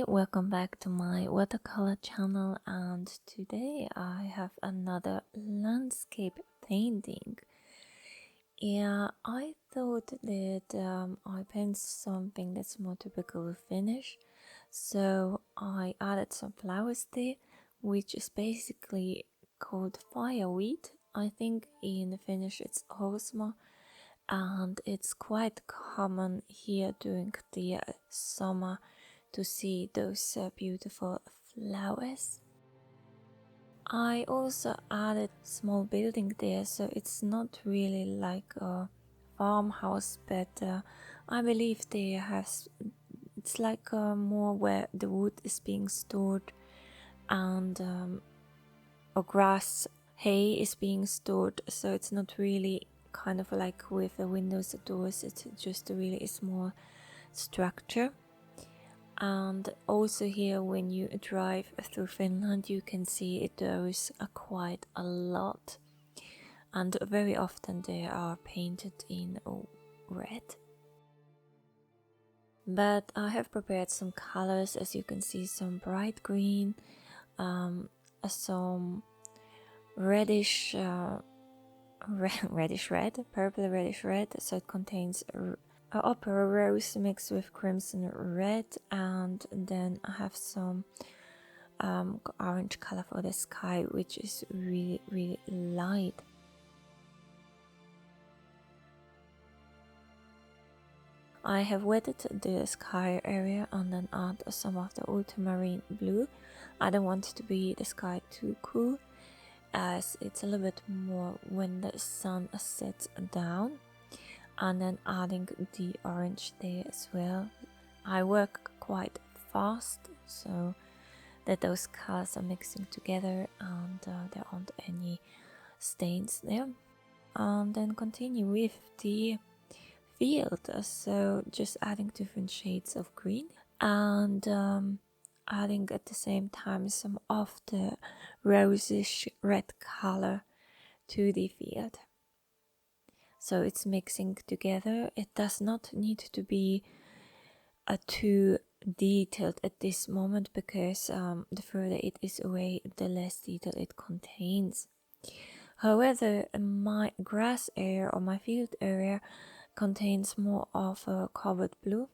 welcome back to my watercolor channel, and today I have another landscape painting. Yeah, I thought that I paint something that's more typical Finnish, so I added some flowers there, which is basically called fireweed. I think in Finnish it's horsma, and it's quite common here during the summer to see those beautiful flowers. I also added small building there, so it's not really like a farmhouse, but I believe it's like more where the wood is being stored, and or grass hay is being stored, so it's not really kind of like with the windows and doors, it's just a really small structure. And also here, when you drive through Finland, you can see those are quite a lot, and very often they are painted in red. But I have prepared some colors, as you can see, some bright green, some reddish reddish red, purple reddish red, so it contains opera rose mixed with crimson red, and then I have some orange color for the sky, which is really light. I have wetted the sky area and then add some of the ultramarine blue. I don't want it to be the sky too cool, as it's a little bit more when the sun sets down. And then adding the orange there as well. I work quite fast so that those colors are mixing together, and there aren't any stains there. And then continue with the field, so just adding different shades of green, and adding at the same time some of the rosish red color to the field. So it's mixing together. It does not need to be too detailed at this moment, because the further it is away, the less detail it contains. However, my grass area or my field area contains more of a covered blue,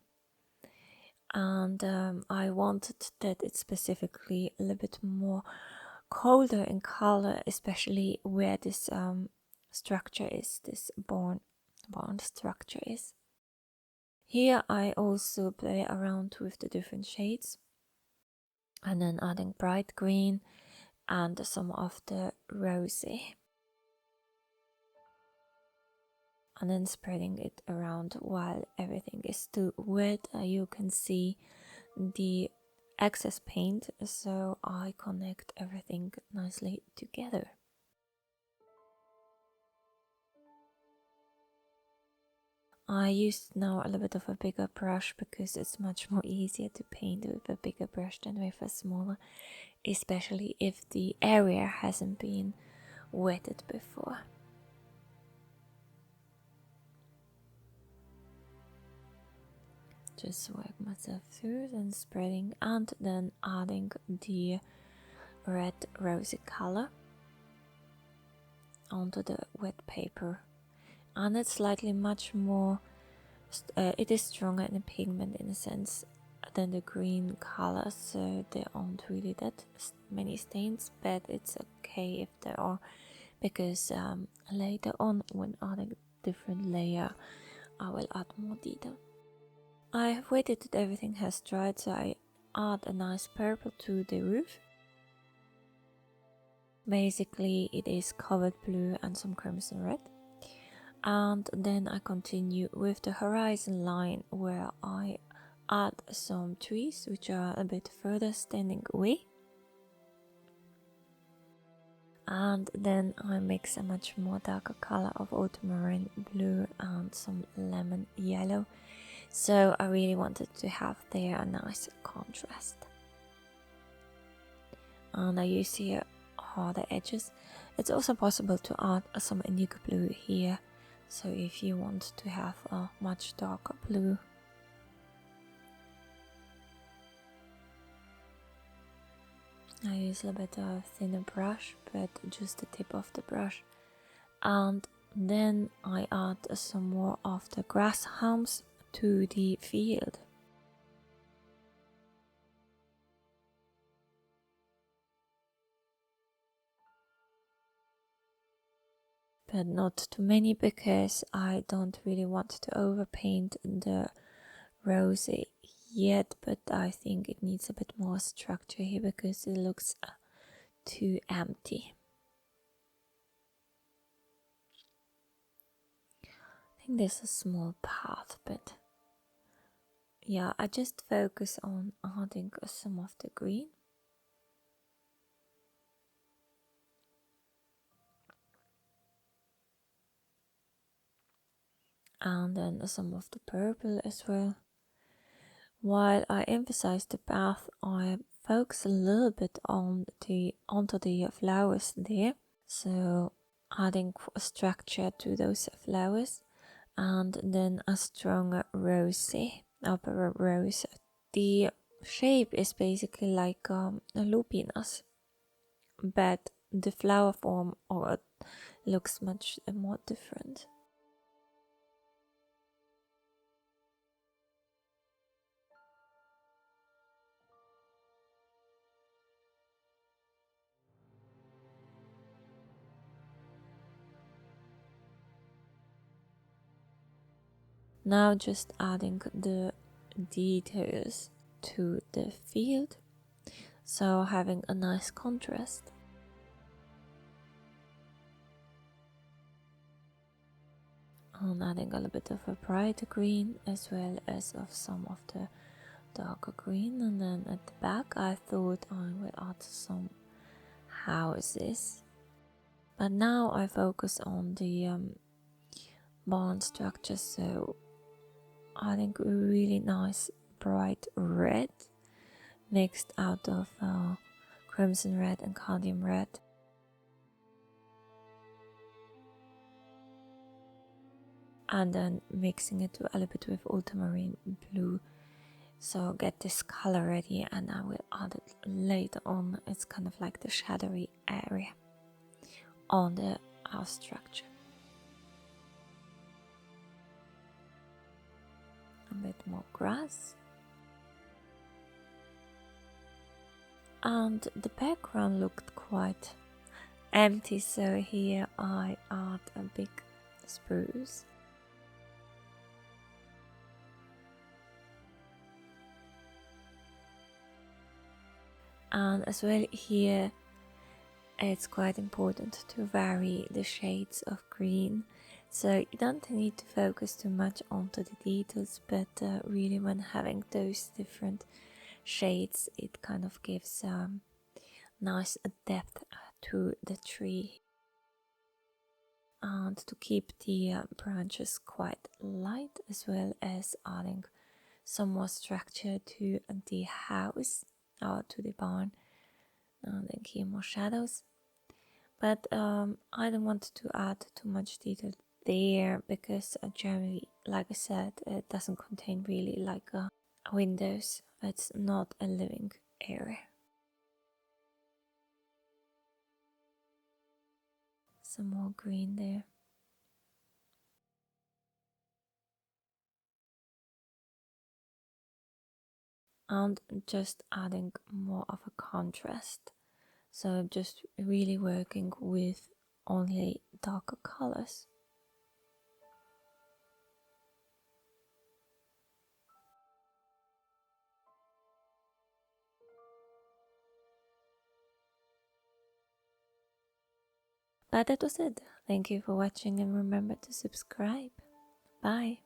and I wanted that it's specifically a little bit more colder in color, especially where this structure is, this barn structure is. Here I also play around with the different shades, and then adding bright green and some of the rosy, and then spreading it around while everything is still wet. You can see the excess paint, so I connect everything nicely together. I used now a little bit of a bigger brush, because it's much more easier to paint with a bigger brush than with a smaller, especially if the area hasn't been wetted before. Just work myself through, then spreading, and then adding the red rosy color onto the wet paper. And it's slightly much more, it is stronger in the pigment in a sense than the green color, so there aren't really that many stains, but it's okay if there are, because later on, when adding different layer, I will add more detail. I have waited that everything has dried, so I add a nice purple to the roof. Basically it is covered blue and some crimson red. And then I continue with the horizon line, where I add some trees which are a bit further standing away. And then I mix a much more darker color of ultramarine blue and some lemon yellow. So I really wanted to have there a nice contrast. And I use here harder edges. It's also possible to add some indigo blue here, so if you want to have a much darker blue. I use a bit of thinner brush, but just the tip of the brush. And then I add some more of the grass halms to the field. But not too many, because I don't really want to overpaint the rosy yet, but I think it needs a bit more structure here because it looks too empty. I think there's a small path, but yeah, I just focus on adding some of the green. And then some of the purple as well. While I emphasize the path, I focus a little bit on onto the flowers there. So adding a structure to those flowers, and then a stronger rosy upper rose. The shape is basically like a lupinus, but the flower form looks much more different. Now just adding the details to the field, so having a nice contrast. And adding a little bit of a brighter green as well as of some of the darker green. And then at the back I thought I would add some houses, but now I focus on the barn structure, so adding a really nice bright red mixed out of crimson red and cadmium red. And then mixing it a little bit with ultramarine blue, so get this color ready, and I will add it later on. It's kind of like the shadowy area on the house structure. A bit more grass. And the background looked quite empty, so here I add a big spruce. And as well here it's quite important to vary the shades of green, so you don't need to focus too much onto the details, but really when having those different shades it kind of gives nice depth to the tree. And to keep the branches quite light, as well as adding some more structure to the house or to the barn, and then here more shadows. But I don't want to add too much detail there, because generally, like I said, it doesn't contain really like windows. It's not a living area. Some more green there. And just adding more of a contrast. So I'm just really working with only darker colors. But that was it. Thank you for watching, and remember to subscribe. Bye.